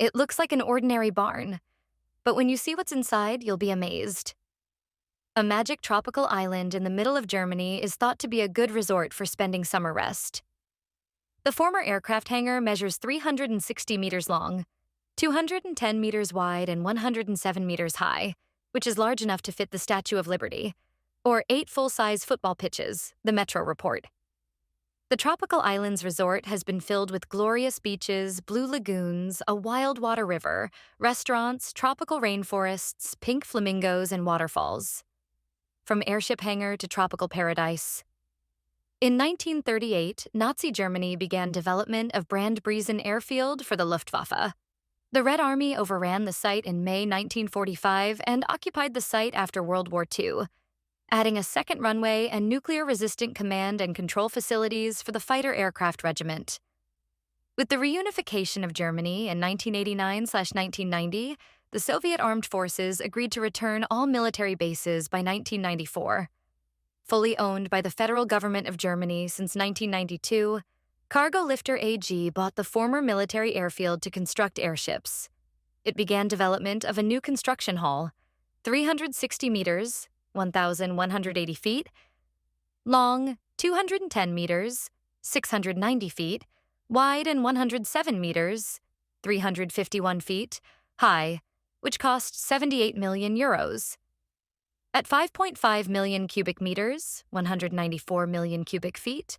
It looks like an ordinary barn, but when you see what's inside, you'll be amazed. A magic tropical island in the middle of Germany is thought to be a good resort for spending summer rest. The former aircraft hangar measures 360 meters long, 210 meters wide, and 107 meters high, which is large enough to fit the Statue of Liberty, or 8 full-size football pitches, the Metro report. The Tropical Islands Resort has been filled with glorious beaches, blue lagoons, a wild water river, restaurants, tropical rainforests, pink flamingos, and waterfalls. From airship hangar to tropical paradise. In 1938, Nazi Germany began development of Brandbriesen Airfield for the Luftwaffe. The Red Army overran the site in May 1945 and occupied the site after World War II, adding a second runway and nuclear-resistant command and control facilities for the Fighter Aircraft Regiment. With the reunification of Germany in 1989-1990, the Soviet Armed Forces agreed to return all military bases by 1994. Fully owned by the federal government of Germany since 1992, Cargo Lifter AG bought the former military airfield to construct airships. It began development of a new construction hall, 360 meters, 1,180 feet, long, 210 meters, 690 feet, wide, and 107 meters, 351 feet, high, which cost 78 million euros. At 5.5 million cubic meters, 194 million cubic feet,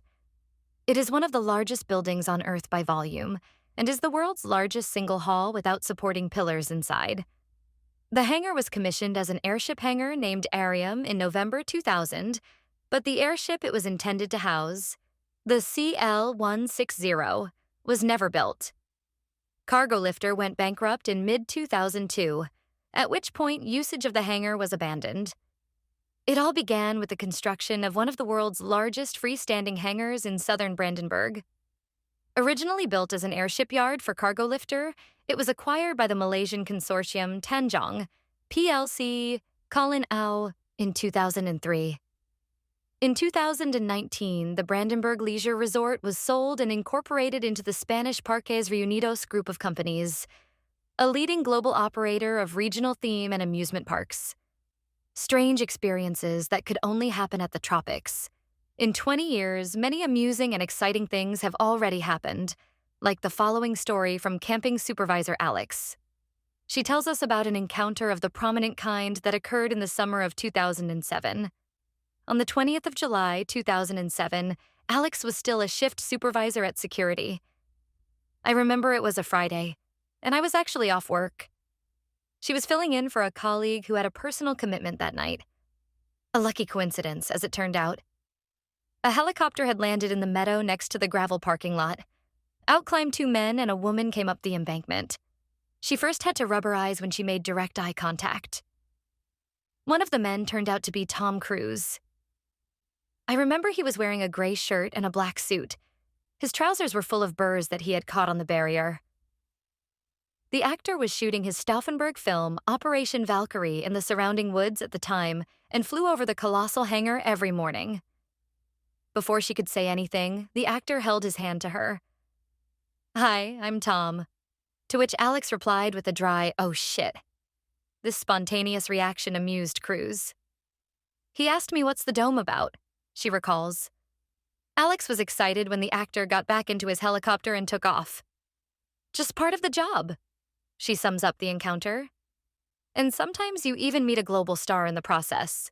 it is one of the largest buildings on Earth by volume and is the world's largest single hall without supporting pillars inside. The hangar was commissioned as an airship hangar named Arium in November 2000, but the airship it was intended to house, the CL-160, was never built. Cargo Lifter went bankrupt in mid-2002, at which point usage of the hangar was abandoned. It all began with the construction of one of the world's largest freestanding hangars in southern Brandenburg. Originally built as an airship yard for Cargo Lifter, it was acquired by the Malaysian consortium Tanjong, PLC, Colin Au, in 2003. In 2019, the Brandenburg Leisure Resort was sold and incorporated into the Spanish Parques Reunidos group of companies, a leading global operator of regional theme and amusement parks. Strange experiences that could only happen at the tropics. In 20 years, many amusing and exciting things have already happened, like the following story from camping supervisor Alex. She tells us about an encounter of the prominent kind that occurred in the summer of 2007. On the 20th of July, 2007, Alex was still a shift supervisor at security. I remember it was a Friday, and I was actually off work. She was filling in for a colleague who had a personal commitment that night. A lucky coincidence, as it turned out. A helicopter had landed in the meadow next to the gravel parking lot. Out climbed 2 men and a woman came up the embankment. She first had to rub her eyes when she made direct eye contact. One of the men turned out to be Tom Cruise. I remember he was wearing a gray shirt and a black suit. His trousers were full of burrs that he had caught on the barrier. The actor was shooting his Stauffenberg film, Operation Valkyrie, in the surrounding woods at the time and flew over the colossal hangar every morning. Before she could say anything, the actor held his hand to her. "Hi, I'm Tom." To which Alex replied with a dry, "Oh shit." This spontaneous reaction amused Cruise. "He asked me what's the dome about," she recalls. Alex was excited when the actor got back into his helicopter and took off. "Just part of the job," she sums up the encounter. And sometimes you even meet a global star in the process.